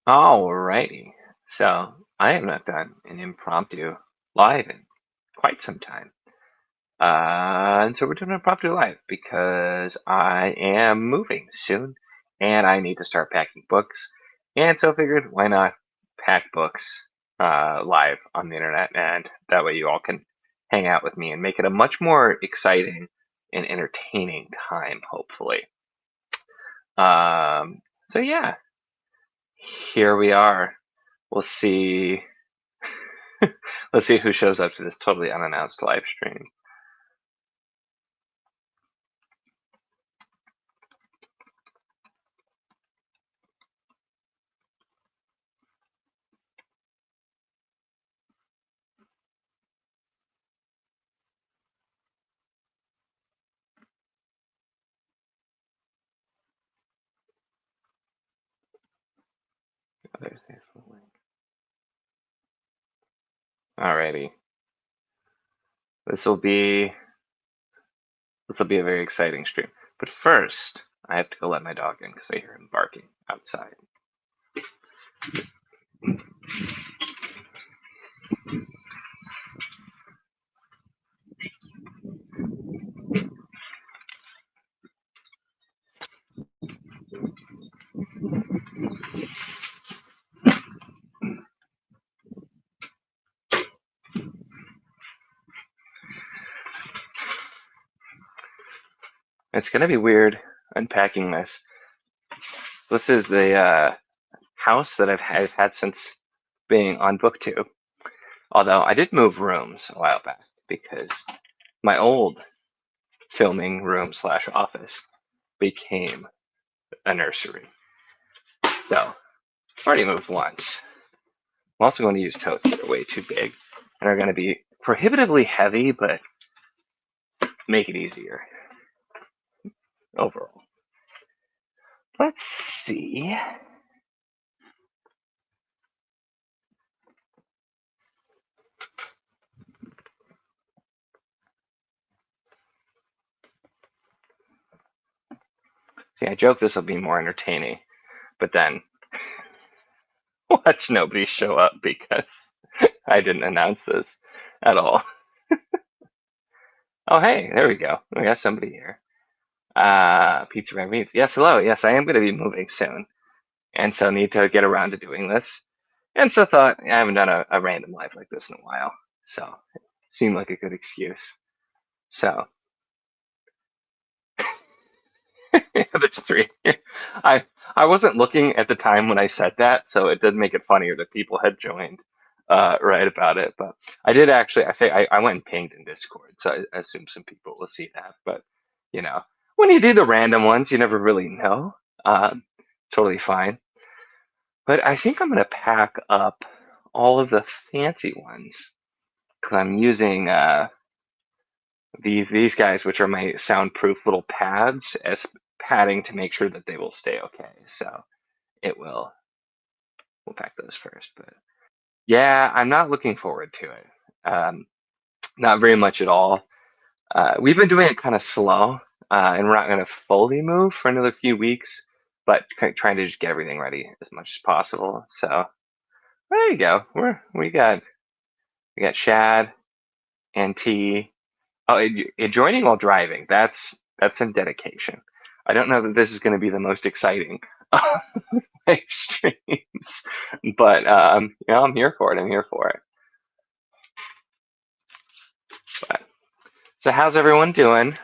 Alrighty. So I have not done an impromptu live in quite some time. And so we're doing an impromptu live because I am moving soon and I need to start packing books. And so I figured why not pack books live on the internet, and that way you all can hang out with me and make it a much more exciting and entertaining time, hopefully. Um, so yeah, here we are. We'll see. Let's see who shows up to this totally unannounced live stream. Alrighty. This will be this will be a very exciting stream. But first, I have to go let my dog in because I hear him barking outside. It's gonna be weird unpacking this. This is the house that I've had since being on BookTube. Although I did move rooms a while back because my old filming room slash office became a nursery. So I've already moved once. I'm also going to use totes that are way too big and are going to be prohibitively heavy, but make it easier overall. Let's see. See, I joke this will be more entertaining, but then watch nobody show up because I didn't announce this at all. Oh, hey, there we go. We got somebody here. Pizza Red Meats. Yes, hello. Yes, I am going to be moving soon, and so need to get around to doing this. And so thought I haven't done a random live like this in a while, so it seemed like a good excuse. So there's three. I I wasn't looking at the time when I said that, so it did make it funnier that people had joined right about it. But I did actually. I think I went and pinged in Discord, so I assume some people will see that. But you know, when you do the random ones, you never really know. Totally fine. But I think I'm gonna pack up all of the fancy ones because I'm using these guys, which are my soundproof little pads, as padding to make sure that they will stay okay. So it will. We'll pack those first, but yeah, I'm not looking forward to it. Not very much at all. We've been doing it kind of slow, and we're not going to fully move for another few weeks, but trying to just get everything ready as much as possible. So there you go. We got Shad and T. Oh, joining while driving. That's some dedication. I don't know that this is going to be the most exciting streams, but I'm here for it. I'm here for it. But, so how's everyone doing?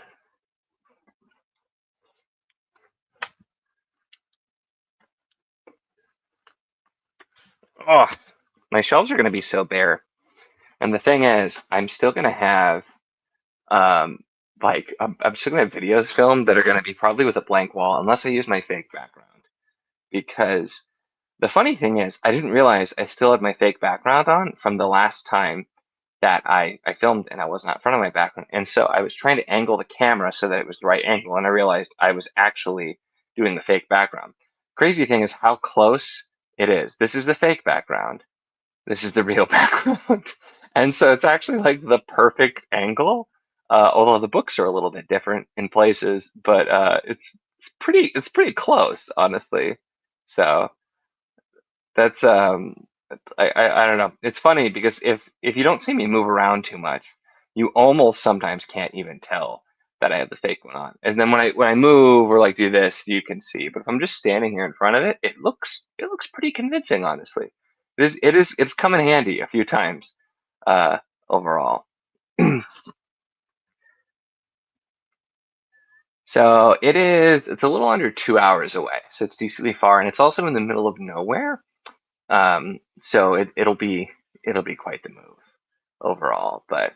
Oh, my shelves are going to be so bare. And the thing is, I'm still going to have um, I'm still going to have videos filmed that are going to be probably with a blank wall, unless I use my fake background. Because the funny thing is, I didn't realize I still had my fake background on from the last time that I filmed and I was not in front of my background. And so I was trying to angle the camera so that it was the right angle, and I realized I was actually doing the fake background. Crazy thing is how close it is. This is the fake background. This is the real background. And so it's actually like the perfect angle. Although the books are a little bit different in places, but it's pretty close, honestly. So That's I don't know. It's funny because if you don't see me move around too much, you almost sometimes can't even tell that I have the fake one on. And then when I move or like do this, you can see. But if I'm just standing here in front of it, it looks pretty convincing, honestly. It's come in handy a few times uh, overall. So it's a little under 2 hours away, so it's decently far, and it's also in the middle of nowhere. So it'll be quite the move overall. But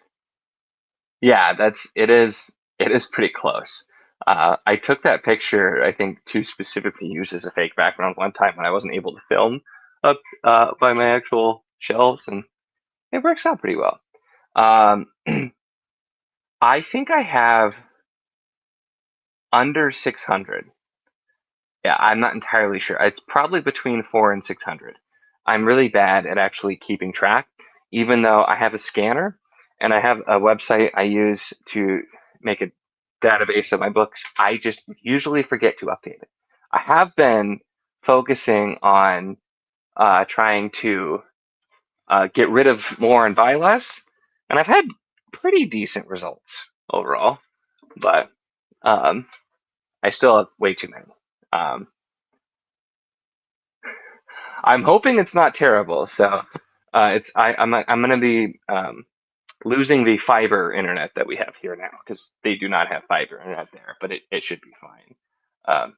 yeah, it is pretty close. I took that picture, I think, to specifically use as a fake background one time when I wasn't able to film up by my actual shelves, and it works out pretty well. Um, I think I have under 600. Yeah, I'm not entirely sure. It's probably between 4 and 600. I'm really bad at actually keeping track, even though I have a scanner and I have a website I use to make a database of my books. I just usually forget to update it. I have been focusing on trying to get rid of more and buy less, and I've had pretty decent results overall, but um, I still have way too many. Um, I'm hoping it's not terrible. So I'm going to be losing the fiber internet that we have here now because they do not have fiber internet there, but it should be fine. Um,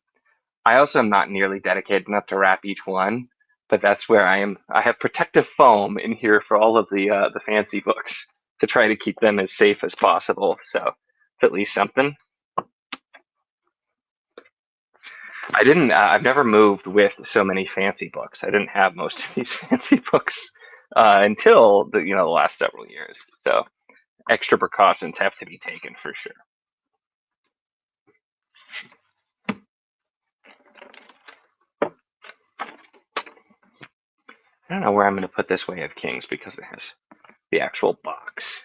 I also am not nearly dedicated enough to wrap each one, but that's where I am. I have protective foam in here for all of the fancy books to try to keep them as safe as possible. So it's at least something. I didn't. I've never moved with so many fancy books. I didn't have most of these fancy books until the last several years. So extra precautions have to be taken for sure. I don't know where I'm going to put this Way of Kings because it has the actual box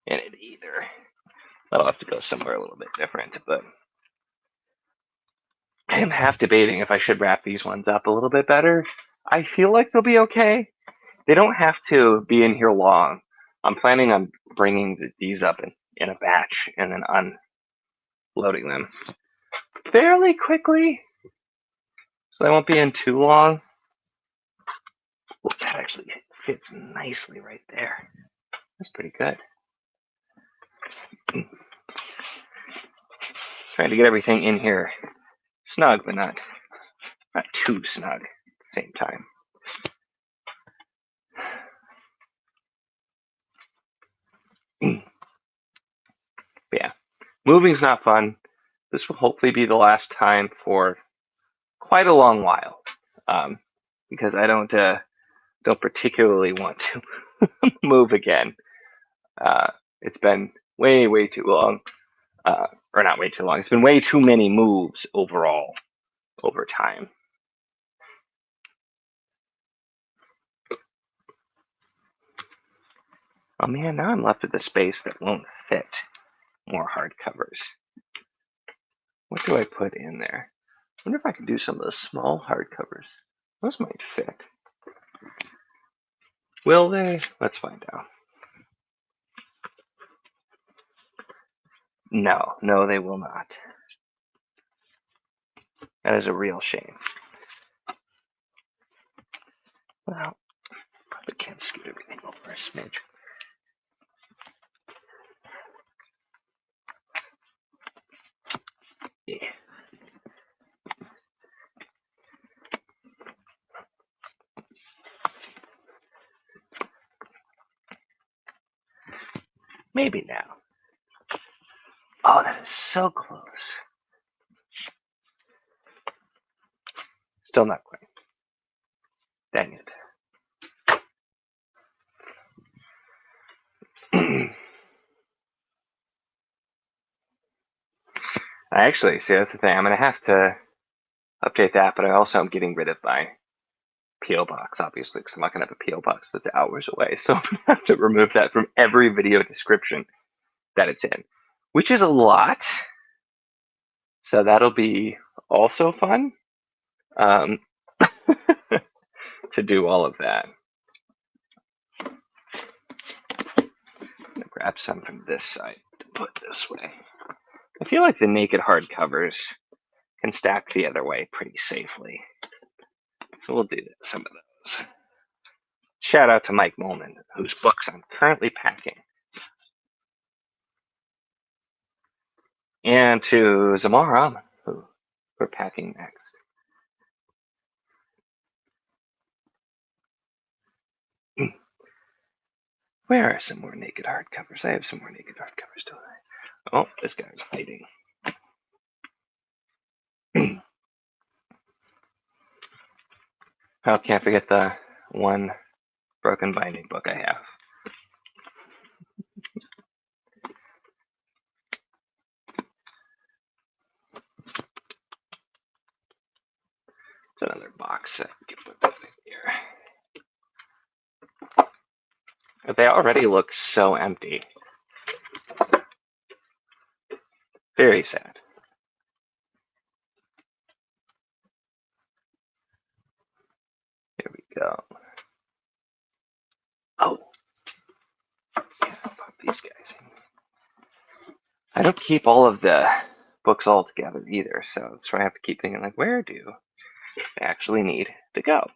in it either. That'll have to go somewhere a little bit different. But I am half debating if I should wrap these ones up a little bit better. I feel like they'll be okay. They don't have to be in here long. I'm planning on bringing these up in a batch and then unloading them fairly quickly, so they won't be in too long. Well, that actually fits nicely right there. That's pretty good. Trying to get everything in here snug, but not too snug at the same time. But yeah, moving's not fun. This will hopefully be the last time for quite a long while, because I don't particularly want to move again. It's been way too long, or not way too long. It's been way too many moves overall over time. Oh man, now I'm left with a space that won't fit more hardcovers. What do I put in there? I wonder if I could do some of the small hardcovers. Those might fit. Will they? Let's find out. No, they will not. That is a real shame. Well, probably can't scoot everything over a smidge. Yeah. Maybe now. Oh, that is so close. Still not quite. Dang it. I actually, see, that's the thing. I'm going to have to update that, but I also am getting rid of my P.O. box, obviously, because I'm not going to have a P.O. box that's hours away. So I'm going to have to remove that from every video description that it's in, which is a lot. So that'll be also fun. to do all of that. I'm gonna grab some from this side to put this way. I feel like the naked hardcovers can stack the other way pretty safely. So we'll do some of those. Shout out to Mike Molman, whose books I'm currently packing. And to Zamar Rahman, who we're packing next. Where are some more naked hardcovers? I have some more naked hardcovers, don't I? Oh, this guy's hiding. Oh, can't forget the one broken binding book I have. It's another box that we can put that in here. They already look so empty. Very sad. Here we go. Oh. Yeah, I'll pop these guys in. I don't keep all of the books all together either, so that's why I have to keep thinking, like, where do I actually need to go?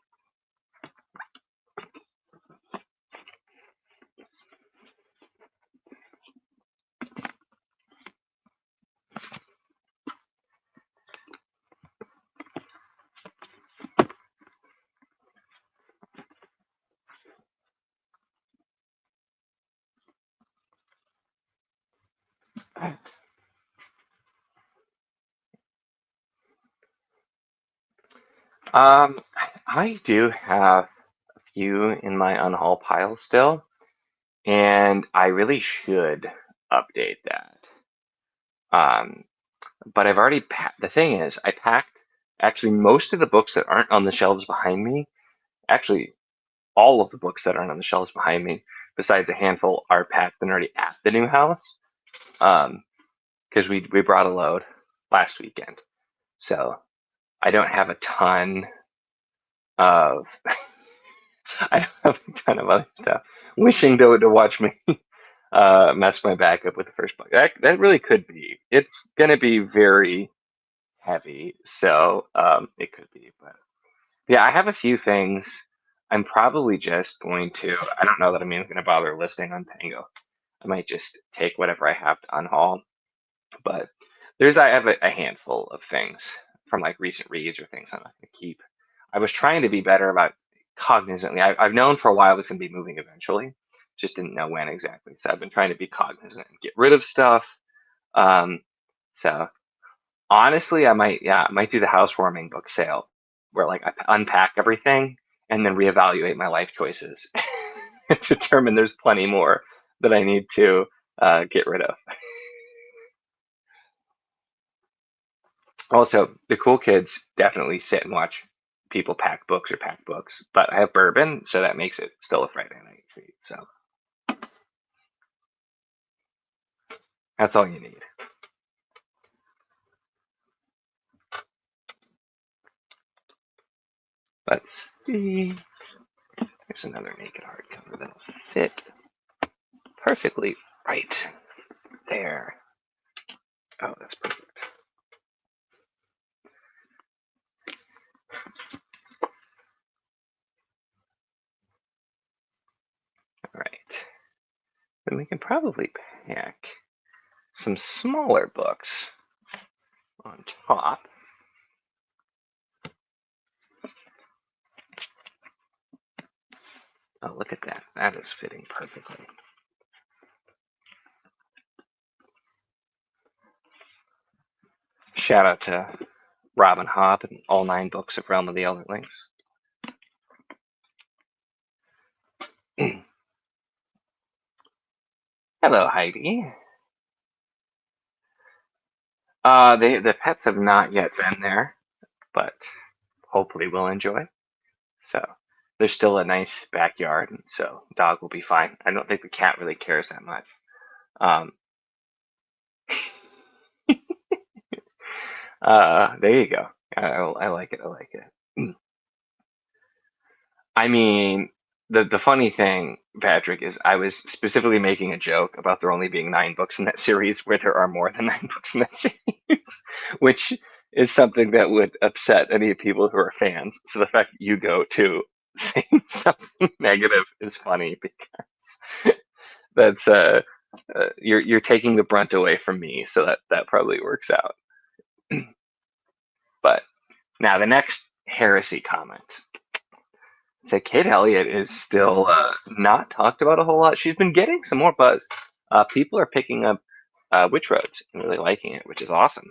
I do have a few in my unhaul pile still, and I really should update that. But I've already packed. The thing is, I packed actually most of the books that aren't on the shelves behind me. Actually, all of the books that aren't on the shelves behind me, besides a handful, are packed and already at the new house. Because we brought a load last weekend, so I don't have a ton of I don't have a ton of other stuff. Wishing to watch me mess my back up with the first book. That really could be. It's gonna be very heavy, so it could be. But yeah, I have a few things. I'm probably just going to. I don't know that I'm even going to bother listing on Tango. I might just take whatever I have to unhaul. But I have a handful of things from like recent reads or things I'm not going to keep. I was trying to be better about cognizantly. I've known for a while it's going to be moving eventually, just didn't know when exactly. So I've been trying to be cognizant and get rid of stuff. Um, so honestly, I might do the housewarming book sale where like I unpack everything and then reevaluate my life choices and determine there's plenty more that I need to get rid of. Also, the cool kids definitely sit and watch people pack books or pack books, but I have bourbon, so that makes it still a Friday night treat. So that's all you need. Let's see. There's another naked hardcover that'll fit perfectly right there. Oh, that's perfect. All right. Then we can probably pack some smaller books on top. Oh, look at that. That is fitting perfectly. Shout out to Robin Hobb and all 9 books of Realm of the Elderlings. Hello, Heidi. The pets have not yet been there, but hopefully will enjoy. So there's still a nice backyard, and so dog will be fine. I don't think the cat really cares that much. Um, there you go. I like it. I like it. I mean, the funny thing, Patrick, is I was specifically making a joke about there only being 9 books in that series, where there are more than 9 books in that series, which is something that would upset any people who are fans. So the fact that you go to saying something negative is funny, because that's you're taking the brunt away from me, so that probably works out. But now the next heresy comment. So Kate Elliott is still not talked about a whole lot. She's been getting some more buzz. People are picking up Witch Roads and really liking it, which is awesome.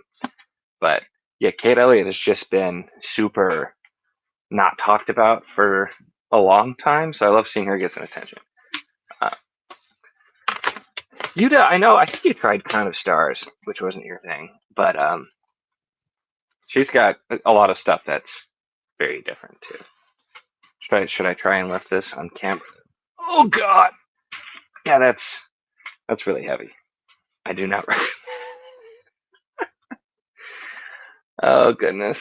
But yeah, Kate Elliott has just been super not talked about for a long time. So I love seeing her get some attention. Uh, I know, I think you tried Crown of Stars, which wasn't your thing, but she's got a lot of stuff that's very different too. Should I try and lift this on camera? Oh God! Yeah, that's really heavy. I do not recommend. Oh goodness.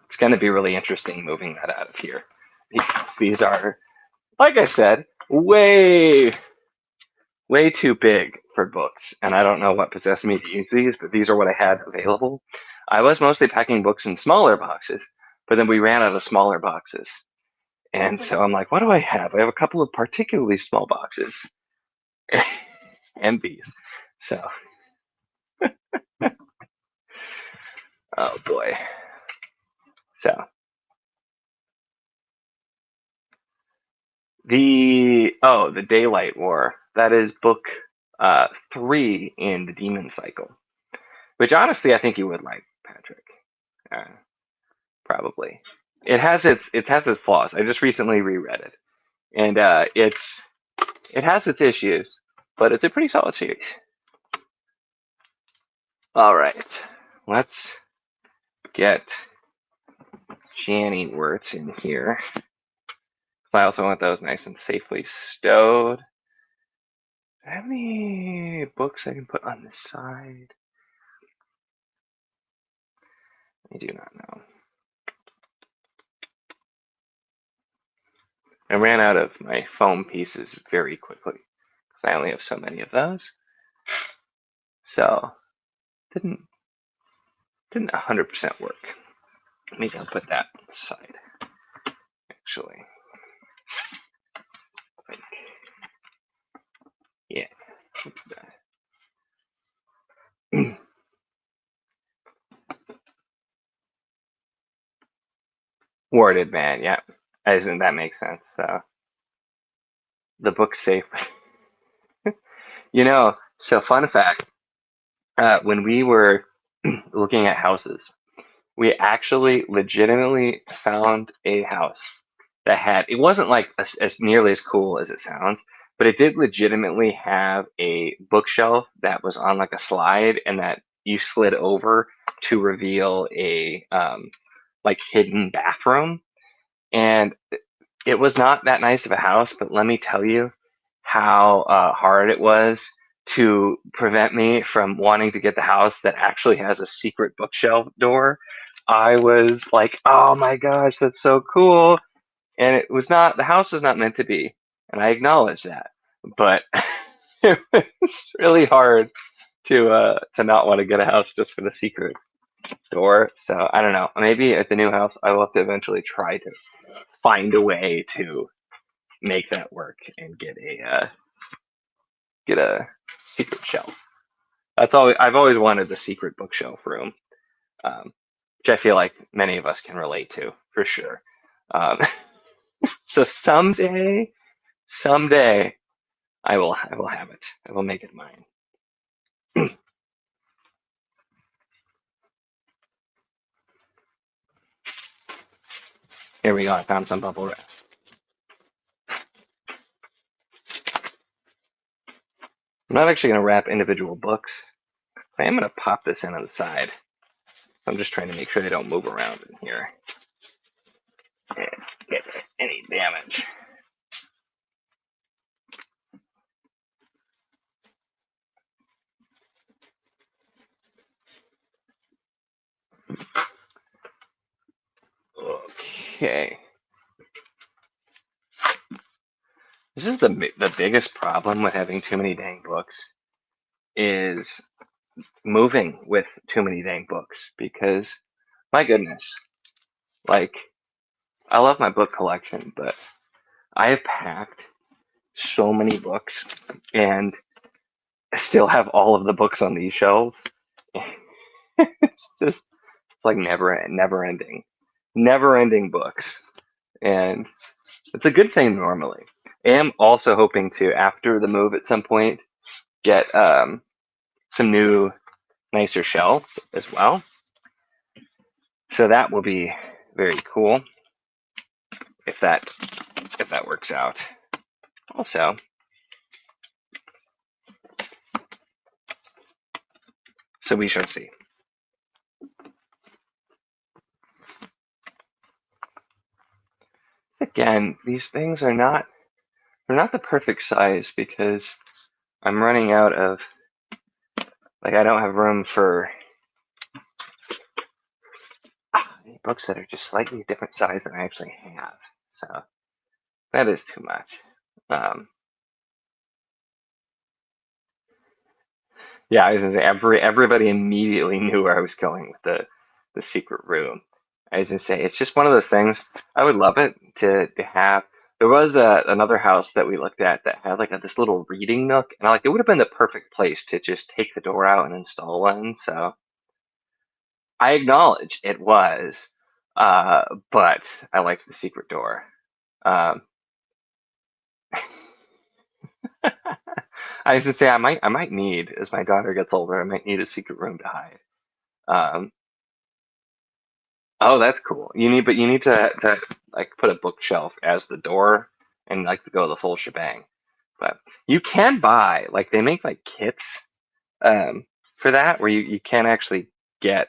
It's going to be really interesting moving that out of here, because these are, like I said, way too big for books, and I don't know what possessed me to use these, but these are what I had available. I was mostly packing books in smaller boxes, but then we ran out of smaller boxes. And so I'm like, what do I have? I have a couple of particularly small boxes and these. So, oh boy. So, the Daylight War. That is book 3 in the Demon Cycle, which honestly I think you would like, Patrick. Uh, Probably. It has its flaws. I just recently reread it, and it has its issues, but it's a pretty solid series. All right, let's get Janny Wirtz in here. I also want those nice and safely stowed. Do I have any books I can put on this side? I do not know. I ran out of my foam pieces very quickly because I only have so many of those. So didn't 100% work. Maybe I'll put that on the side. Actually, like, yeah. Warded man, yeah. Isn't that make sense? So the book's safe. So fun fact: when we were looking at houses, we actually legitimately found a house that had, it wasn't like as nearly as cool as it sounds, but it did legitimately have a bookshelf that was on like a slide and that you slid over to reveal a like hidden bathroom. And it was not that nice of a house, but let me tell you how hard it was to prevent me from wanting to get the house that actually has a secret bookshelf door. I was like, oh my gosh, that's so cool. And it was not, the house was not meant to be. And I acknowledge that. But it was really hard to not want to get a house just for the secret door. So I don't know. Maybe at the new house, I will have to eventually try to find a way to make that work and get a secret shelf. That's all. I've always wanted the secret bookshelf room, which I feel like many of us can relate to for sure. Um, so someday, I will have it. I will make it mine. Here we go. I found some bubble wrap. I'm not actually going to wrap individual books. I am going to pop this in on the side. I'm just trying to make sure they don't move around in here and get any damage. Okay. This is the biggest problem with having too many dang books is moving with too many dang books because my goodness, like I love my book collection, but I have packed so many books and I still have all of the books on these shelves. It's like never ending books. And it's a good thing normally. I am also hoping to, after the move at some point, get some new, nicer shelves as well. So that will be very cool if that works out. Also, so we shall see. Again, these things are not they're not the perfect size because I'm running out of I don't have room for books that are just slightly different size than I actually have. So that is too much. Yeah, I was gonna say everybody immediately knew where I was going with the secret room. I was gonna say it's just one of those things. I would love it to have. There was another house that we looked at that had this little reading nook, and it would have been the perfect place to just take the door out and install one. So I acknowledge it was, but I liked the secret door. Um, I was gonna say I might need as my daughter gets older, I might need a secret room to hide. Um, Oh, that's cool. You need to put a bookshelf as the door and to go the full shebang. But you can buy they make kits for that where you can actually get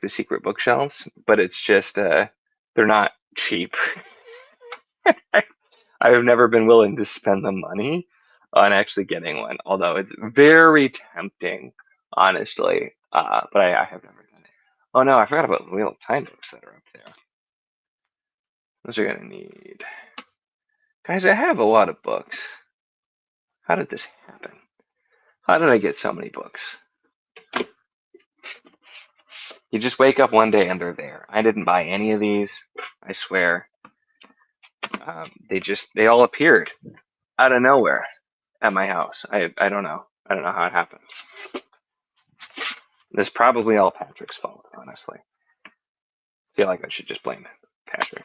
the secret bookshelves, but it's just they're not cheap. I have never been willing to spend the money on actually getting one, although it's very tempting, honestly. But I have never done it. Oh no, I forgot about the Wheel of Time books that are up there. Those are gonna need. Guys, I have a lot of books. How did this happen? How did I get so many books? You just wake up one day and they're there. I didn't buy any of these. I swear. They all appeared out of nowhere at my house. I don't know. I don't know how it happened. This is probably all Patrick's fault, honestly. I feel like I should just blame Patrick.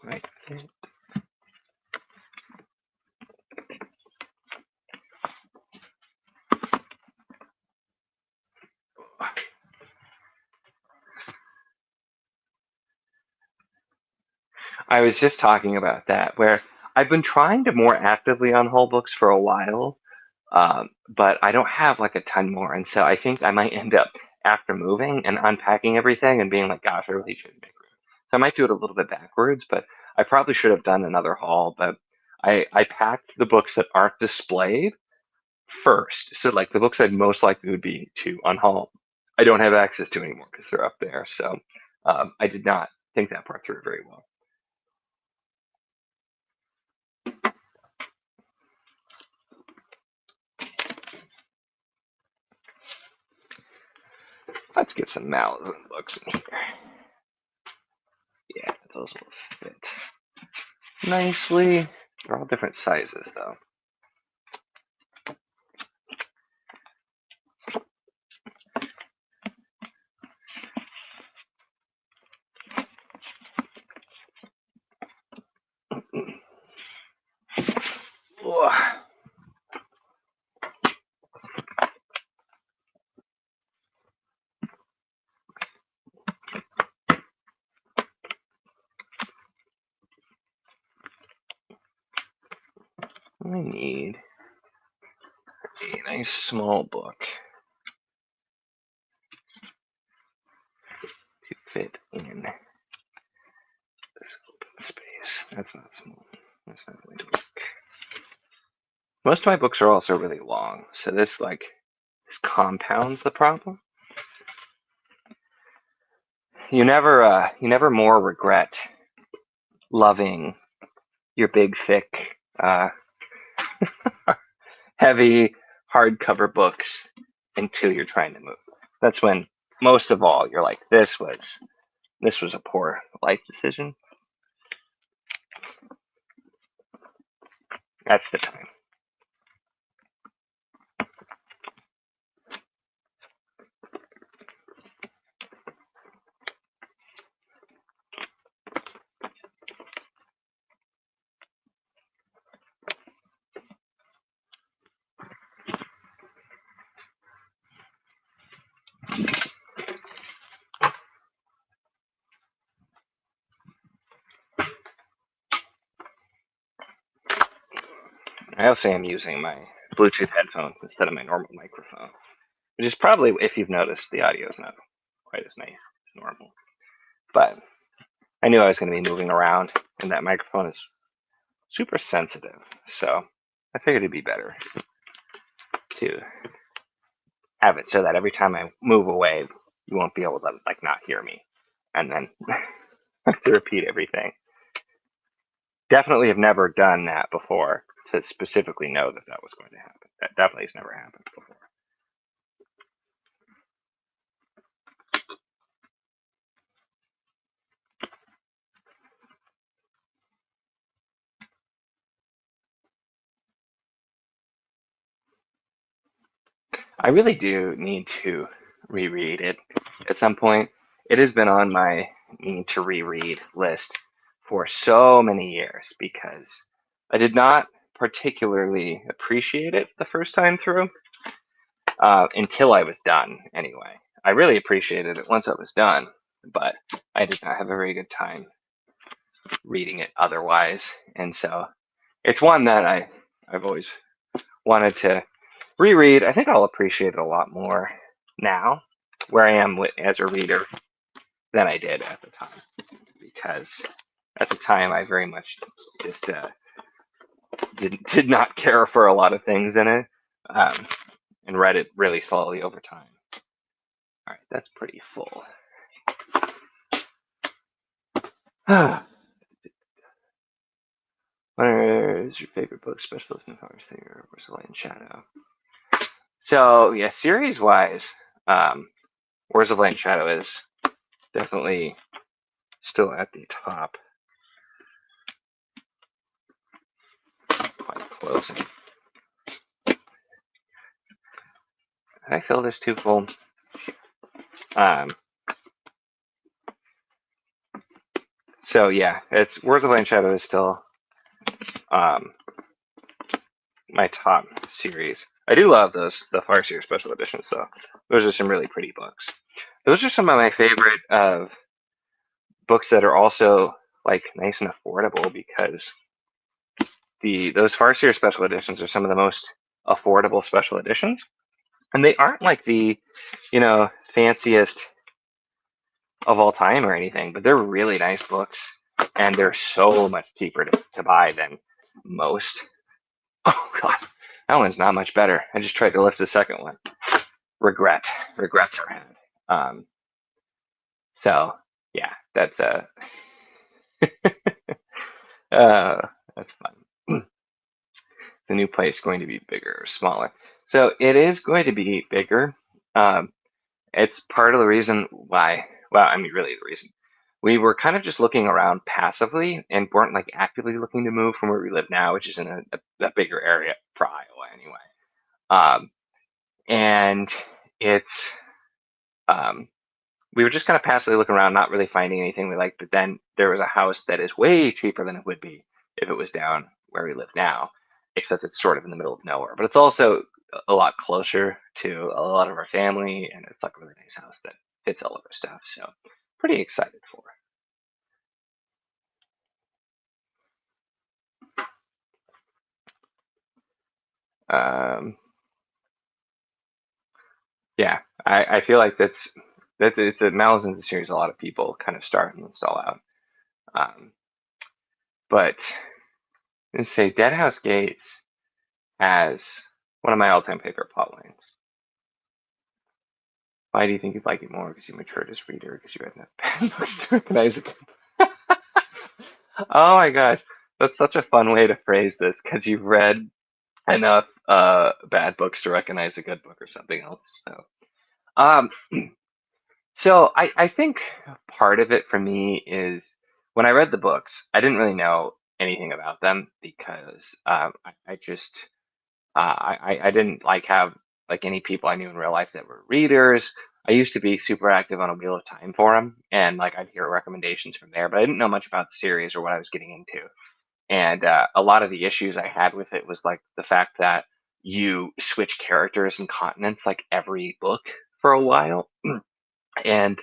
Right. I was just talking about that, where I've been trying to more actively unhaul books for a while, but I don't have a ton more, and so I think I might end up after moving and unpacking everything and being like, "Gosh, I really should make room." So I might do it a little bit backwards, but I probably should have done another haul. But I packed the books that aren't displayed first, so the books I'd most likely would be to unhaul, I don't have access to anymore because they're up there. So I did not think that part through very well. Let's get some Malazan books in here. Yeah, those will fit nicely. They're all different sizes, though. I need a nice small book to fit in this That's not small. That's not going to work. Most of my books are also really long, so this compounds the problem. You never more regret loving your big, thick, heavy hardcover books until you're trying to move. That's when most of all you're like, this was a poor life decision. That's the time. I also am using my Bluetooth headphones instead of my normal microphone, which is probably, if you've noticed, the audio is not quite as nice as normal. But I knew I was going to be moving around, and that microphone is super sensitive, so I figured it'd be better to have it so that every time I move away, you won't be able to not hear me, and then have to repeat everything. Definitely have never done that before to specifically know that that was going to happen. That definitely has never happened before. I really do need to reread it at some point. It has been on my need to reread list for so many years because I did not particularly appreciate it the first time through until I was done anyway. I really appreciated it once I was done, but I did not have a very good time reading it otherwise. And so it's one that I've always wanted to reread. I think I'll appreciate it a lot more now, where I am as a reader, than I did at the time. Because at the time, I very much just did not care for a lot of things in it, and read it really slowly over time. All right, that's pretty full. What is your favorite book, Specialist in Powers Theory, or Where's the Light and Shadow? So yeah, series-wise, Where's the Light and Shadow is definitely still at the top. Quite close. Did I fill this too full? So yeah, it's Where's the Light and Shadow is still my top series. I do love the Farseer special editions, though. Those are some really pretty books. Those are some of my favorite books that are also nice and affordable, because those Farseer special editions are some of the most affordable special editions, and they aren't like the fanciest of all time or anything, but they're really nice books, and they're so much cheaper to buy than most. Oh god, that one's not much better. I just tried to lift the second one. Regrets are had. So yeah, that's that's fun. The new place going to be bigger or smaller? So it is going to be bigger. It's part of the reason why. Well, I mean, really the reason. We were kind of just looking around passively and weren't actively looking to move from where we live now, which is in a bigger area for Iowa anyway. And it's we were just kind of passively looking around, not really finding anything we liked. But then there was a house that is way cheaper than it would be if it was down where we live now, except it's sort of in the middle of nowhere. But it's also a lot closer to a lot of our family, and it's a really nice house that fits all of our stuff. So pretty excited for it. Yeah, I feel like it's the Malazan's series. A lot of people kind of start and then stall out. But let's say Deadhouse Gates has one of my all-time favorite plot lines. Why do you think you'd like it more? Because you matured as a reader, because you had enough bad books to recognize it. Oh my gosh, that's such a fun way to phrase this, because you've read enough bad books to recognize a good book or something else. Um, so I think part of it for me is when I read the books, I didn't really know anything about them because I just I didn't like have like any people I knew in real life that were readers. I used to be super active on a Wheel of Time forum, and like I'd hear recommendations from there, but I didn't know much about the series or what I was getting into. And a lot of the issues I had with it was like the fact that you switch characters and continents like every book for a while. And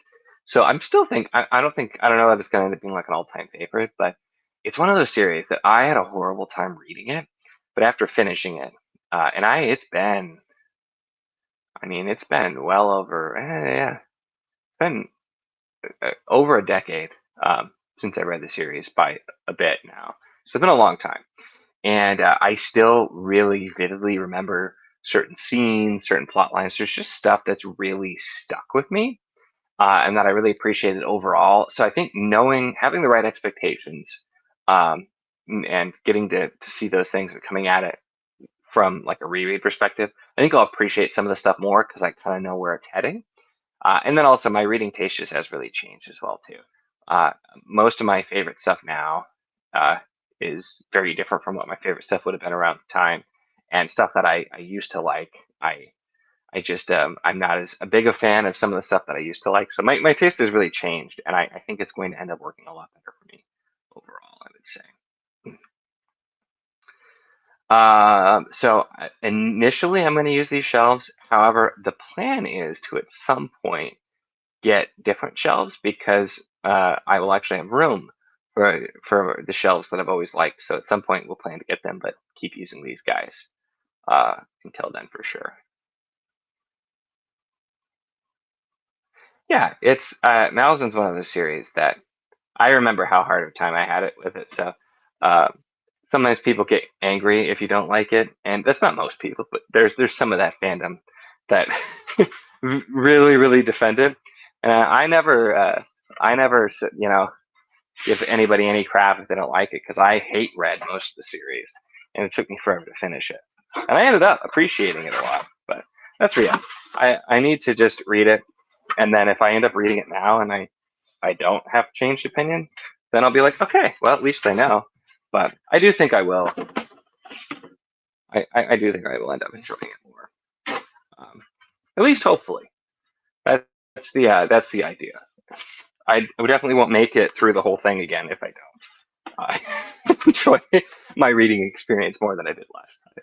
so I'm still I don't think I don't know that it's going to end up being like an all-time favorite, but it's one of those series that I had a horrible time reading it, but after finishing it, and it's been I mean it's been well over yeah, it's been over a decade since I read the series by a bit now. So it's been a long time. And I still really vividly remember certain scenes, certain plot lines. There's just stuff that's really stuck with me, and that I really appreciated overall. So I think having the right expectations, um, and getting to see those things and coming at it from like a reread perspective, I think I'll appreciate some of the stuff more because I kind of know where it's heading. And then also my reading taste just has really changed as well too. Uh, Most of my favorite stuff now uh, is very different from what my favorite stuff would have been around the time, and stuff that I used to like. I just I'm not as a big a fan of some of the stuff that I used to like. So my taste has really changed, and I think it's going to end up working a lot better for me overall, I would say. So initially, I'm going to use these shelves. However, the plan is to at some point get different shelves because I will actually have room for the shelves that I've always liked. So at some point we'll plan to get them, but keep using these guys until then for sure. Yeah, it's Malizin's one of those series that I remember how hard of a time I had it with it. So uh, sometimes people get angry if you don't like it, and that's not most people, but there's some of that fandom that really defended. And I never give anybody any crap if they don't like it because I hate read most of the series, and it took me forever to finish it. And I ended up appreciating it a lot, but that's real. I need to just read it, and then if I end up reading it now and I don't have changed opinion, then I'll be like, okay, well at least I know. But I do think I will. I do think I will end up enjoying it more. At least hopefully. That's the idea. I definitely won't make it through the whole thing again if I don't. I enjoy my reading experience more than I did last time.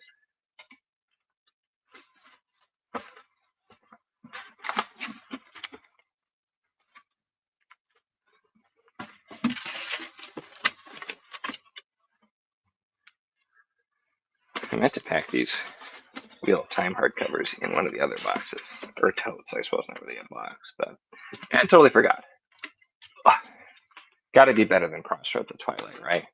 I meant to pack these Wheel of Time hardcovers in one of the other boxes. Or totes, I suppose, not really a box. But I totally forgot. Gotta be better than Crossroads of Twilight, right?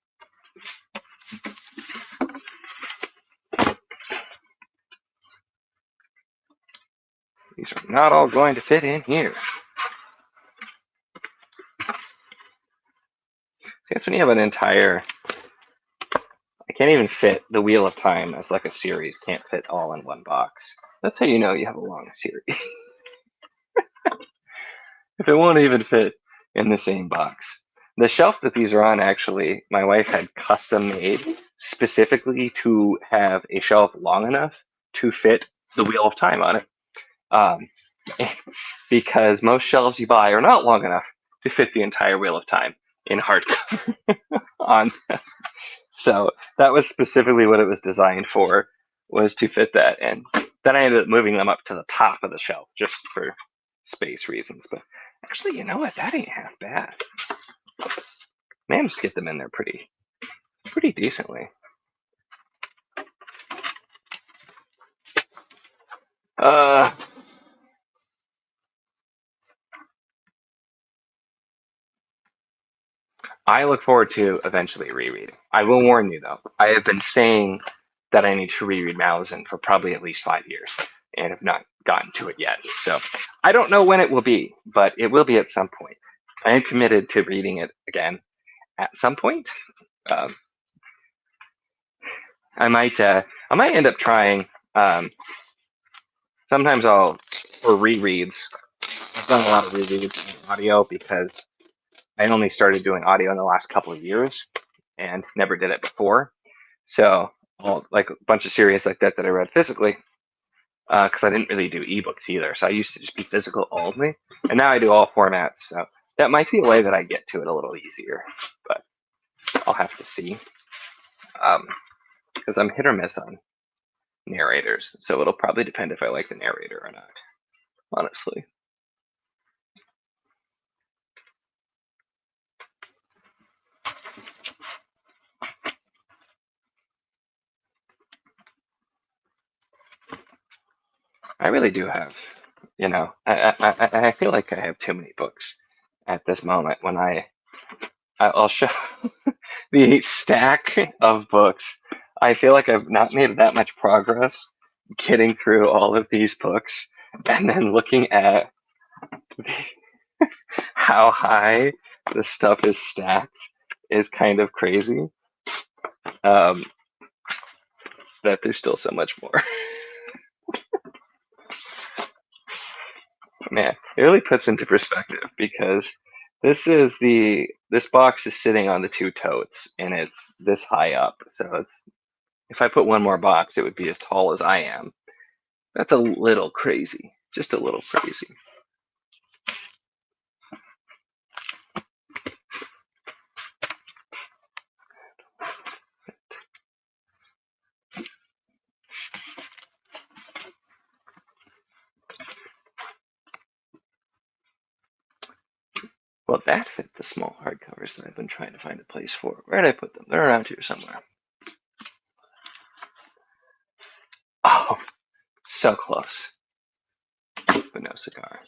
These are not all going to fit in here. See, that's when you have an entire... I can't even fit the Wheel of Time as like a series. Can't fit all in one box. That's how you know you have a long series. If it won't even fit in the same box. The shelf that these are on, actually, my wife had custom made specifically to have a shelf long enough to fit the Wheel of Time on it. Um, because most shelves you buy are not long enough to fit the entire Wheel of Time in hardcover on them. So that was specifically what it was designed for, was to fit that. And then I ended up moving them up to the top of the shelf just for space reasons. But actually, you know what? That ain't half bad. Managed to get them in there pretty decently. Uh, I look forward to eventually rereading. I will warn you though, I have been saying that I need to reread Malazan for probably at least 5 years and have not gotten to it yet. So I don't know when it will be, but it will be at some point. I am committed to reading it again at some point. Um, I might end up trying. Um, Sometimes for rereads. I've done a lot of rereads in audio because I only started doing audio in the last couple of years and never did it before. So, like a bunch of series like that I read physically, because I didn't really do ebooks either. So I used to just be physical only, and now I do all formats. So that might be a way that I get to it a little easier, but I'll have to see. Because I'm hit or miss on narrators, so it'll probably depend if I like the narrator or not. Honestly. I really do have, I feel like I have too many books at this moment. I'll show the stack of books. I feel like I've not made that much progress getting through all of these books, and then looking at how high the stuff is stacked is kind of crazy. Um, that there's still so much more. Man, it really puts into perspective because this box is sitting on the two totes and it's this high up. So it's if I put one more box, it would be as tall as I am. That's a little crazy, just a little crazy. Well, that fit the small hardcovers that I've been trying to find a place for. Where did I put them? They're around here somewhere. Oh, so close, but no cigar.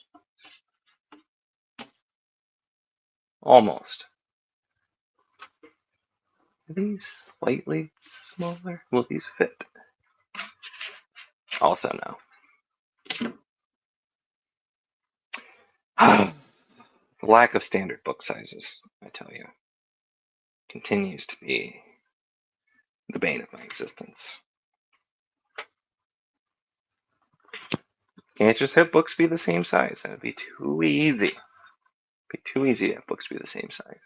Almost. Are these slightly smaller? Will these fit? Also, no. The lack of standard book sizes, I tell you, continues to be the bane of my existence. Can't just have books be the same size. That would be too easy. It'd be too easy to have books be the same size.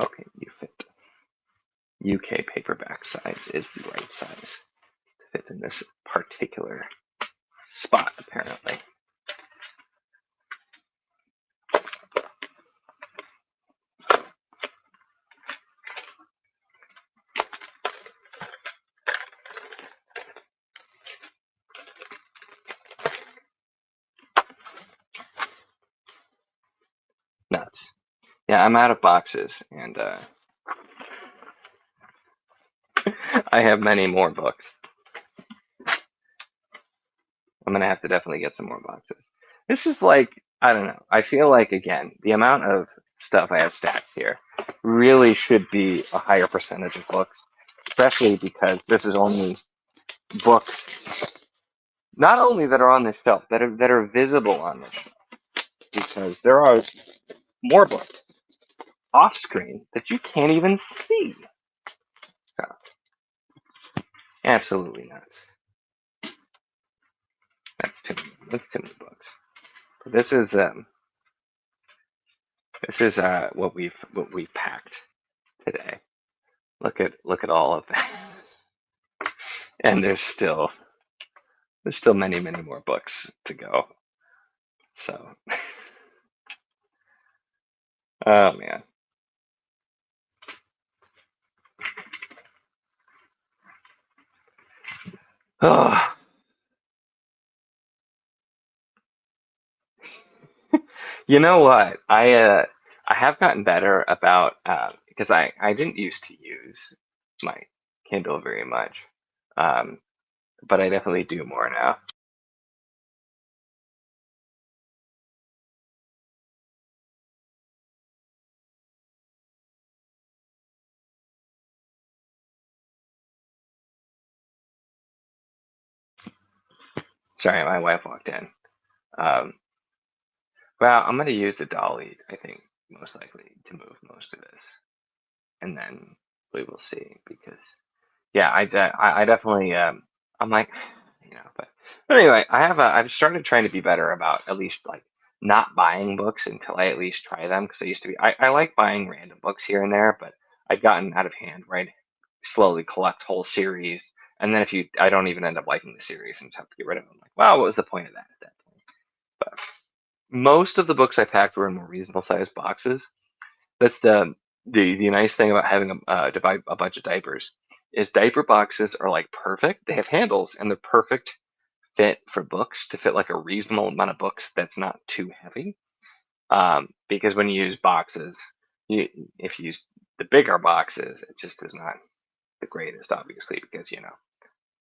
Okay, you fit. UK paperback size is the right size to fit in this particular spot, apparently. Nuts. Yeah, I'm out of boxes, and I have many more books. I'm gonna have to definitely get some more boxes. This is like, I don't know. I feel like, again, the amount of stuff I have stacked here really should be a higher percentage of books, especially because this is only books, not only that are on this shelf, that are visible on this shelf, because there are more books off screen that you can't even see. So, absolutely nuts. That's too many books. But this is what we've packed today. Look at all of that, and there's still many more books to go. So, oh man. Oh, you know what? I have gotten better about because I didn't used to use my Kindle very much, um, but I definitely do more now. Sorry, my wife walked in. Um, well, I'm going to use the dolly, I think, most likely to move most of this. And then we will see because, yeah, I definitely, I'm like, but anyway, I've started trying to be better about at least like not buying books until I at least try them because I used to be, I like buying random books here and there, but I've gotten out of hand where I'd slowly collect whole series. And then I don't even end up liking the series and just have to get rid of them. Like, wow, what was the point of that at that point? But most of the books I packed were in more reasonable sized boxes. That's the nice thing about having a bunch of diapers is diaper boxes are like perfect. They have handles and they're perfect fit for books to fit like a reasonable amount of books that's not too heavy. Because when you use boxes, if you use the bigger boxes, it just is not the greatest, obviously, because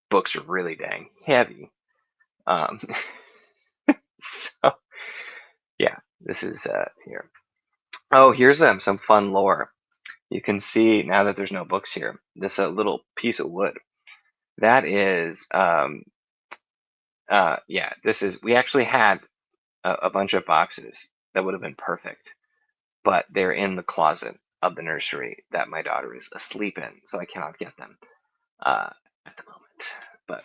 books are really dang heavy. Um, so yeah, this is here. Oh, here's some fun lore. You can see now that there's no books here, this little piece of wood. That is, yeah, we actually had a bunch of boxes that would have been perfect, but they're in the closet of the nursery that my daughter is asleep in, so I cannot get them at the moment. But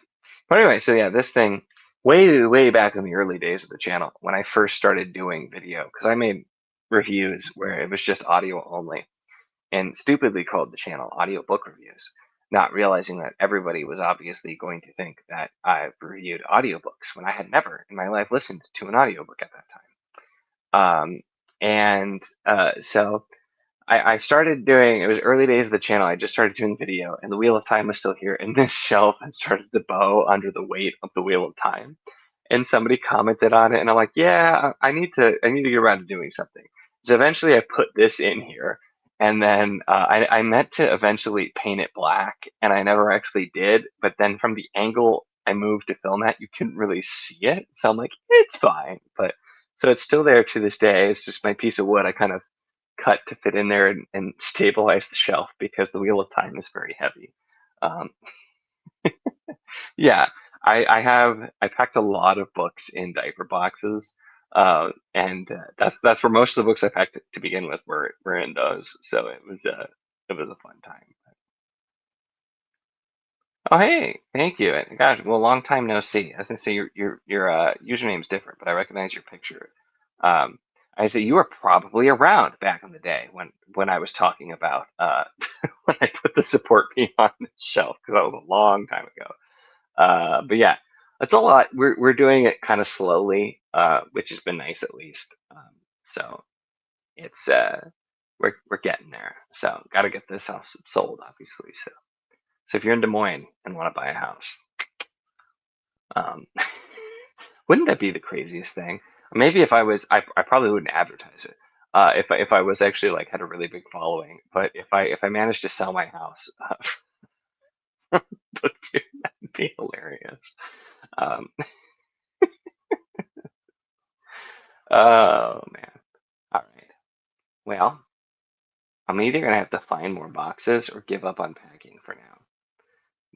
anyway, so yeah, this thing, way back in the early days of the channel, when I first started doing video, because I made reviews where it was just audio only and stupidly called the channel Audio Book Reviews, not realizing that everybody was obviously going to think that I've reviewed audiobooks when I had never in my life listened to an audiobook at that time. So I started doing, it was early days of the channel, I just started doing video, and the Wheel of Time was still here, and this shelf had started to bow under the weight of the Wheel of Time. And somebody commented on it, and I'm like, yeah, I need to get around to doing something. So eventually I put this in here, and then I meant to eventually paint it black, and I never actually did. But then from the angle I moved to film at, you couldn't really see it. So I'm like, it's fine. But so it's still there to this day. It's just my piece of wood I kind of cut to fit in there and stabilize the shelf because the Wheel of Time is very heavy. Um, yeah, I packed a lot of books in diaper boxes, and that's where most of the books I packed to begin with were in those. So it was a fun time. Oh hey, thank you. And gosh, well, long time no see. I was gonna say your username's different, but I recognize your picture. Um, I say you were probably around back in the day when I was talking about when I put the support beam on the shelf because that was a long time ago. But yeah, it's a lot. We're doing it kind of slowly, which has been nice at least. So it's we're getting there. So got to get this house sold, obviously. So if you're in Des Moines and want to buy a house, um, wouldn't that be the craziest thing? Maybe if I was, I probably wouldn't advertise it. If I was actually like had a really big following, but if I managed to sell my house, that'd be hilarious. Um, oh man. All right. Well, I'm either gonna have to find more boxes or give up on packing for now.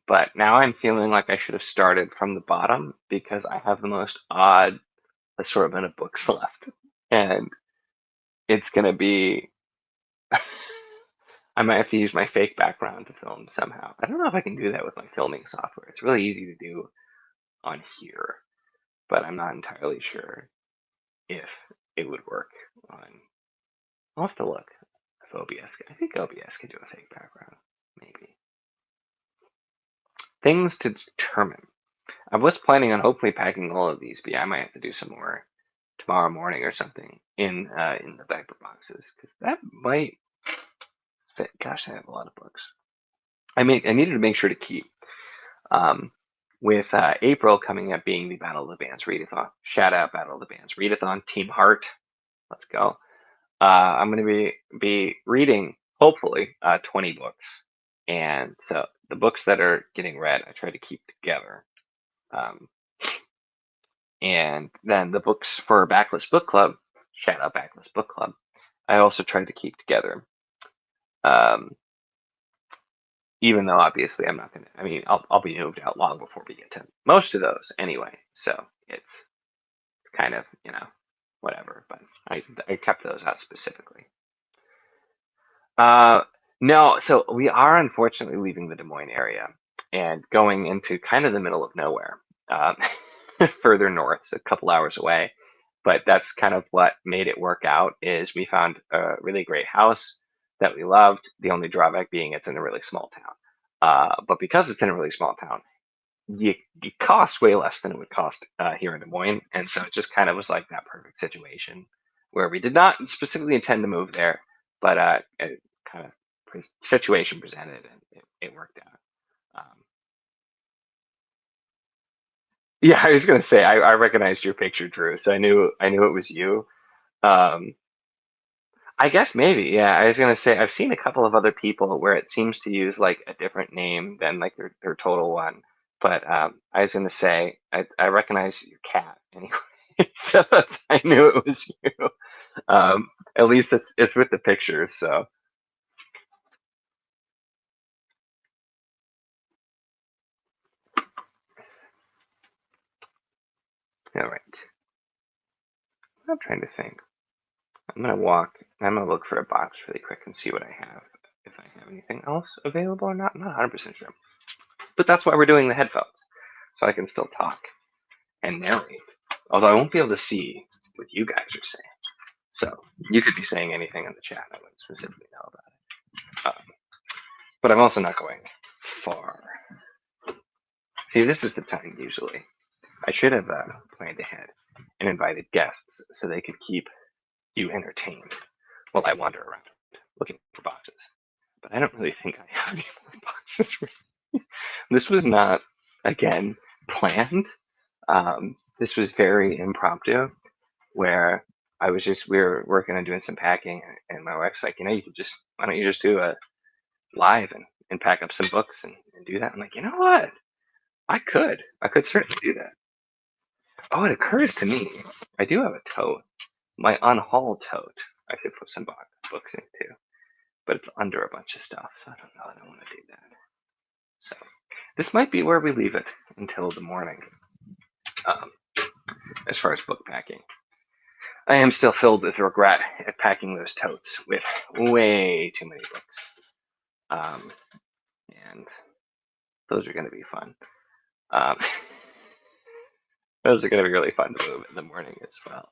But now I'm feeling like I should have started from the bottom because I have the most odd assortment of books left. And it's gonna be I might have to use my fake background to film somehow. I don't know if I can do that with my filming software. It's really easy to do on here, but I'm not entirely sure if it would work on. I'll have to look if OBS. I think OBS can do a fake background, maybe. Things to determine. I was planning on hopefully packing all of these, but yeah, I might have to do some more tomorrow morning or something in the diaper boxes because that might fit. Gosh, I have a lot of books. I needed to make sure to keep um, with April coming up being the Battle of the Bands Readathon. Shout out Battle of the Bands Readathon, Team Heart. Let's go. I'm going to be reading hopefully 20 books, and so the books that are getting read, I try to keep together. And then the books for Backlist Book Club, shout out Backlist Book Club, I also try to keep together. even though obviously I'm not gonna. I mean, I'll be moved out long before we get to most of those anyway. So it's kind of whatever. But I kept those out specifically. Uh, no, so we are unfortunately leaving the Des Moines area and going into kind of the middle of nowhere, um, further north, so a couple hours away. But that's kind of what made it work out. Is we found a really great house that we loved. The only drawback being it's in a really small town. But because it's in a really small town, it costs way less than it would cost here in Des Moines, and so it just kind of was like that perfect situation where we did not specifically intend to move there, but it kind of situation presented and it worked out. Yeah, I was gonna say I recognized your picture, Drew, so I knew it was you. Um, I guess maybe, yeah. I was gonna say I've seen a couple of other people where it seems to use like a different name than like their total one. But I was gonna say I recognize your cat anyway, so I knew it was you. At least it's with the pictures, so all right. I'm trying to think. I'm gonna walk. I'm gonna look for a box really quick and see what I have. If I have anything else available or not, I'm not 100% sure. But that's why we're doing the headphones, so I can still talk and narrate. Although I won't be able to see what you guys are saying. So you could be saying anything in the chat. I wouldn't specifically know about it. But I'm also not going far. See, this is the time usually. I should have planned ahead and invited guests so they could keep you entertained while I wander around looking for boxes. But I don't really think I have any more boxes. This was not, again, planned. This was very impromptu, where we were working on doing some packing, and my wife's like, why don't you just do a live and pack up some books and do that? I'm like, you know what? I could certainly do that. Oh, it occurs to me, I do have a tote, my unhauled tote. I could put some books into, but it's under a bunch of stuff, so I don't know that I want to do that. So this might be where we leave it until the morning. Um, as far as book packing, I am still filled with regret at packing those totes with way too many books. And those are going to be fun. Um, those are going to be really fun to move in the morning as well.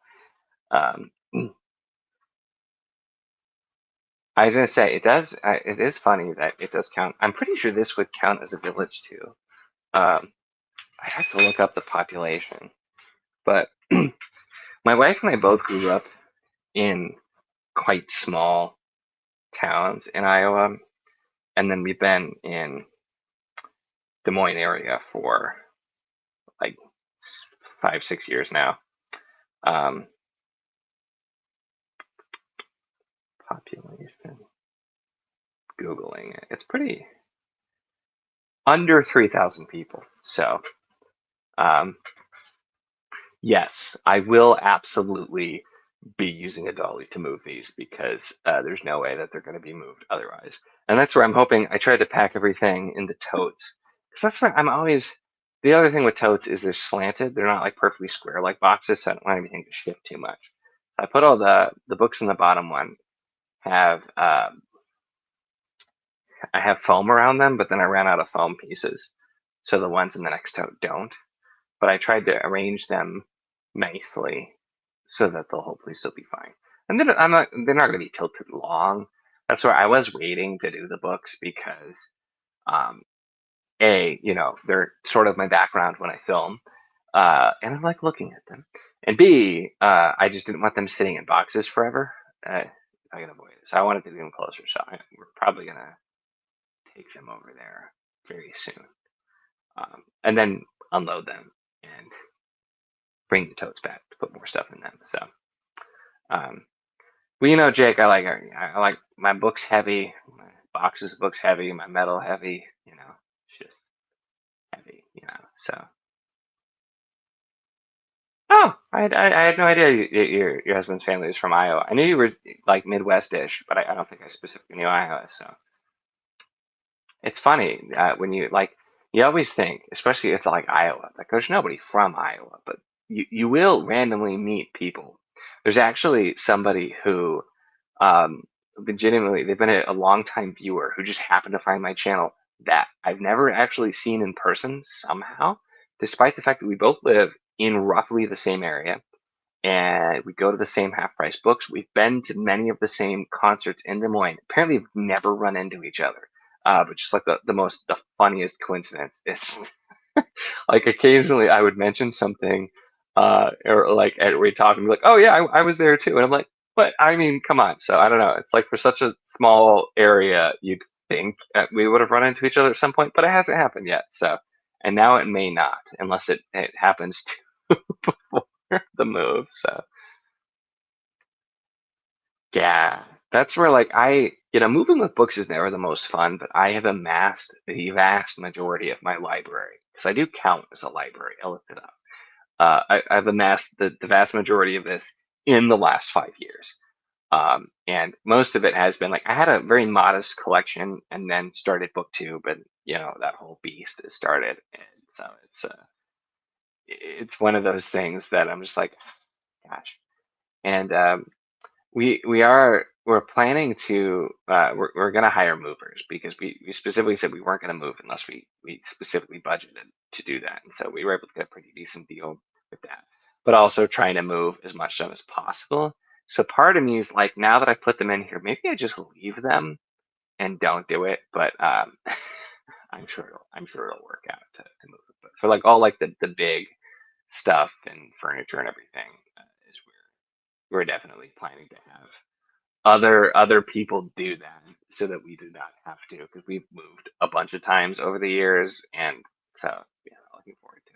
I was going to say, it is funny that it does count. I'm pretty sure this would count as a village too. I have to look up the population. But my wife and I both grew up in quite small towns in Iowa, and then we've been in Des Moines area for like 5, 6 years now. Population, Googling it. It's pretty under 3,000 people. So, yes, I will absolutely be using a dolly to move these because there's no way that they're going to be moved otherwise. And that's where I'm hoping. I tried to pack everything into totes because that's where I'm always. The other thing with totes is they're slanted. They're not like perfectly square like boxes, so I don't want anything to shift too much. I put all the books in the bottom one have I have foam around them, but then I ran out of foam pieces, so the ones in the next tote don't. But I tried to arrange them nicely so that they'll hopefully still be fine. And then they're not going to be tilted long. That's where I was waiting to do the books because, um, they're sort of my background when I film, and I like looking at them. And B, I just didn't want them sitting in boxes forever. I can avoid it, so I wanted to do them closer. So we're probably gonna take them over there very soon, and then unload them and bring the totes back to put more stuff in them. So, well, Jake, I like my books heavy, my boxes of books heavy, my metal heavy. It's just heavy. So. Oh, I had no idea your husband's family is from Iowa. I knew you were like Midwest-ish, but I don't think I specifically knew Iowa. So It's funny when you like, you always think, especially if it's like Iowa, like there's nobody from Iowa, but you will randomly meet people. There's actually somebody who um, legitimately, they've been a long time viewer who just happened to find my channel that I've never actually seen in person somehow, despite the fact that we both live in roughly the same area and we go to the same half price books. We've been to many of the same concerts in Des Moines. Apparently, we've never run into each other. But just like the funniest coincidence is like occasionally I would mention something, or like we talk and be like, oh yeah, I was there too. And I'm like, but I mean, come on. So I don't know. It's like for such a small area, you'd think we would have run into each other at some point, but it hasn't happened yet. So, and now it may not unless it happens to before the move. So yeah, that's where like moving with books is never the most fun, but I have amassed the vast majority of my library because I do count as a library. I looked it up. I've amassed the vast majority of this in the last 5 years. And most of it has been like I had a very modest collection and then started book two, but that whole beast has started, and so it's one of those things that I'm just like, gosh. And we're planning to we're going to hire movers because we specifically said we weren't going to move unless we specifically budgeted to do that, and so we were able to get a pretty decent deal with that, but also trying to move as much stuff as possible. So part of me is like, now that I put them in here, maybe I just leave them and don't do it, but I'm sure it'll work out to move it. But for like all like the big stuff and furniture and everything, is we're definitely planning to have other people do that so that we do not have to, because we've moved a bunch of times over the years, and so yeah, looking forward to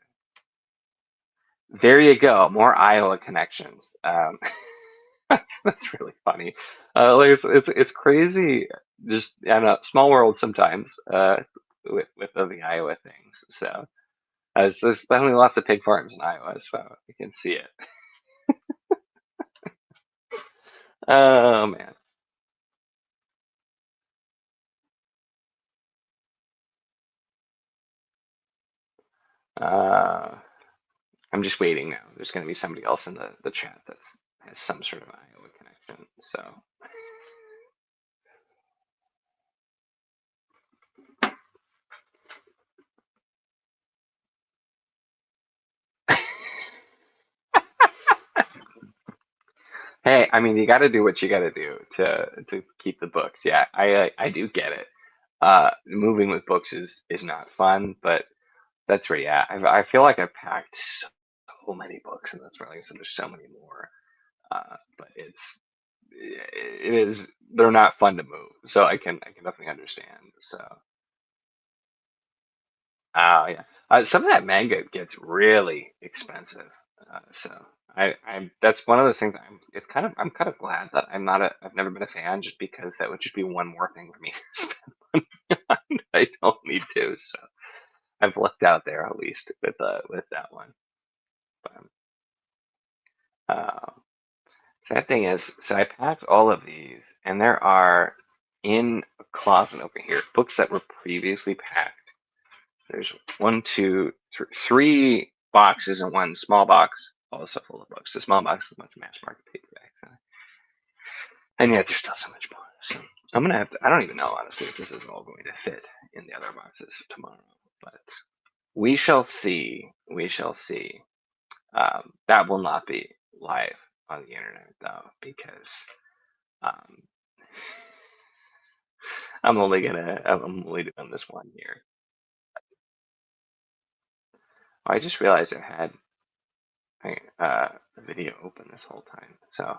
it. There you go, more Iowa connections. That's really funny. Like it's crazy. Just I don't know, small world sometimes. With the Iowa things. So there's definitely lots of pig farms in Iowa, so you can see it. Oh man. Uh, I'm just waiting now. There's going to be somebody else in the chat that's has some sort of Iowa connection. So, hey, I mean, you got to do what you got to do to keep the books. Yeah, I do get it. Moving with books is not fun, but that's where, yeah, I feel like I've packed so many books, and that's where, like I said, there's so many more. But it is they're not fun to move, so I can definitely understand. So, yeah, some of that manga gets really expensive. So I'm that's one of those things. I'm kind of glad that I've never been a fan, just because that would just be one more thing for me to spend money on. I don't need to, so I've lucked out there at least with that one. But uh, sad thing is, so I packed all of these, and there are in a closet over here books that were previously packed. There's one, two, three boxes and one small box, also full of books. The small box is a bunch of mass market paperbacks, and yet there's still so much more. So I'm gonna have to. I don't even know honestly if this is all going to fit in the other boxes tomorrow, but we shall see. We shall see. That will not be live on the internet though, because um, I'm only doing this one year. I just realized I had the video open this whole time. So,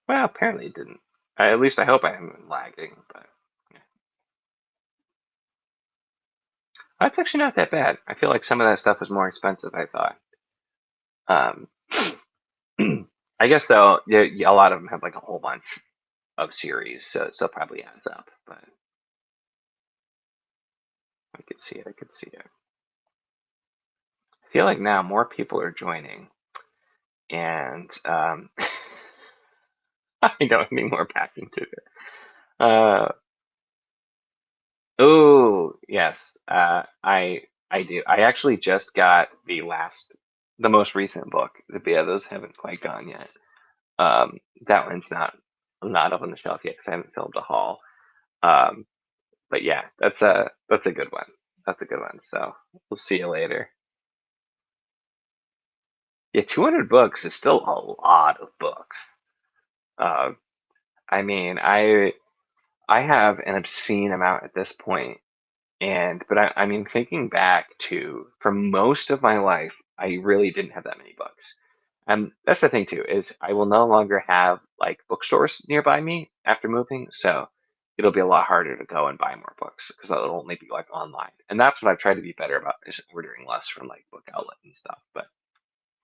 well, apparently it didn't. At least I hope I haven't been lagging, but yeah. That's actually not that bad. I feel like some of that stuff was more expensive, I thought. Um, I guess though, yeah, yeah, a lot of them have like a whole bunch of series, so it still probably adds up. But I could see it. I could see it. I feel like now more people are joining, and I don't need more packing to do. Oh, yes. I do. I actually just got the most recent book. The others haven't quite gone yet. That one's not up on the shelf yet because I haven't filled the haul. Um, but yeah, that's a good one. That's a good one. So we'll see you later. Yeah, 200 books is still a lot of books. Uh, I mean, I have an obscene amount at this point. But I mean, thinking back to for most of my life, I really didn't have that many books. And that's the thing too, is I will no longer have like bookstores nearby me after moving, so it'll be a lot harder to go and buy more books because it'll only be like online. And that's what I've tried to be better about is ordering less from like book outlet and stuff. But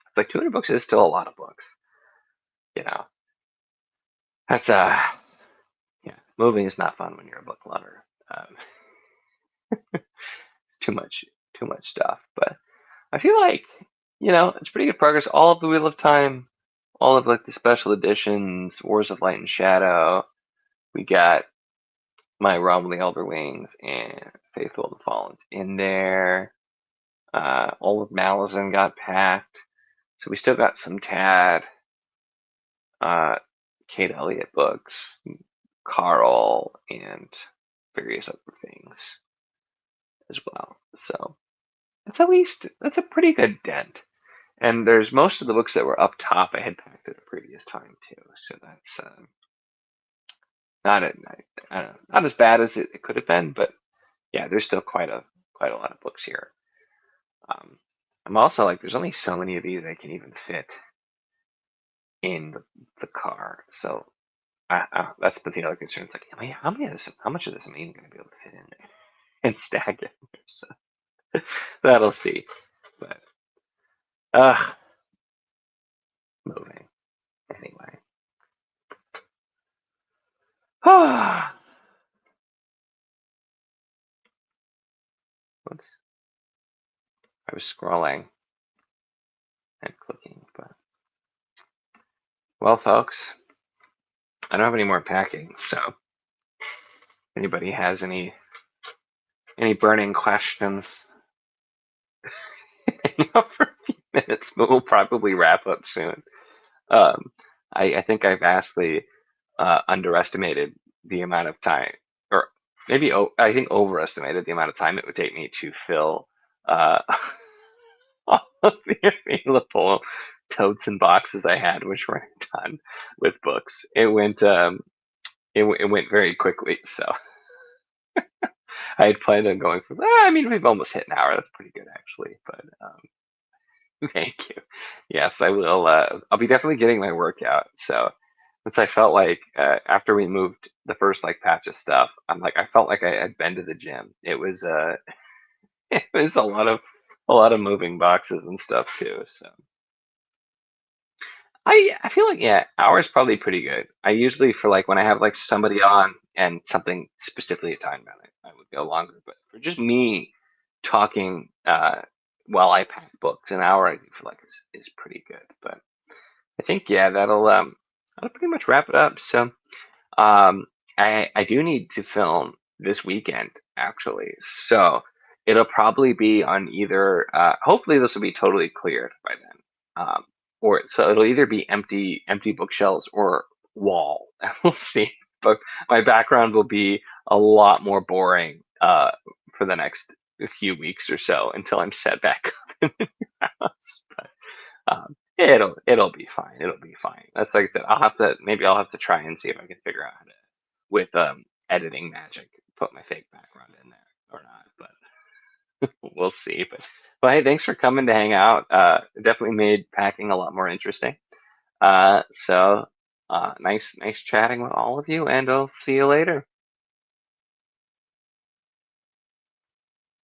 it's like 200 books is still a lot of books, you know. That's yeah, moving is not fun when you're a book lover. It's too much stuff, but I feel like, it's pretty good progress. All of the Wheel of Time, all of like the special editions, Wars of Light and Shadow. We got my Realm of the Elder Wings and Faithful of the Fallens in there. All of Malazan got packed. So we still got some Tad, uh, Kate Elliott books, Carl, and various other things as well. So that's a pretty good dent. And there's most of the books that were up top I had packed at a previous time too, so that's not a, I don't know, not as bad as it could have been, but yeah, there's still quite a lot of books here. Um, I'm also like, there's only so many of these I can even fit in the car, so that's the other concern. It's like, how much of this am I even going to be able to fit in there and stack it? So that'll see. But moving anyway. Whoops. I was scrolling and clicking, but well, folks, I don't have any more packing, so if anybody has any burning questions, for a few minutes, but we'll probably wrap up soon. Um, I think I've vastly underestimated the amount of time, or maybe I think overestimated the amount of time it would take me to fill uh, all of the available totes and boxes I had, which weren't done with books. It went very quickly, so I had planned on going for. I mean, we've almost hit an hour. That's pretty good, actually. But thank you. Yes, I will. I'll be definitely getting my workout. So since I felt like after we moved the first like patch of stuff, I felt like I had been to the gym. It was it was a lot of moving boxes and stuff too. So I feel like yeah, hours probably pretty good. I usually for like when I have like somebody on and something specifically timed on it, I would go longer. But for just me talking while I pack books, an hour I do feel like is pretty good. But I think yeah, that'll pretty much wrap it up. So I do need to film this weekend actually. So it'll probably be on either hopefully this will be totally cleared by then. Or so it'll either be empty bookshelves or wall. We'll see. But my background will be a lot more boring for the next few weeks or so until I'm set back up in the house. But it'll be fine. It'll be fine. That's like I said. I'll have to try and see if I can figure out how to with editing magic put my fake background in there or not. But we'll see. But hey, thanks for coming to hang out. It definitely made packing a lot more interesting. So nice chatting with all of you, and I'll see you later.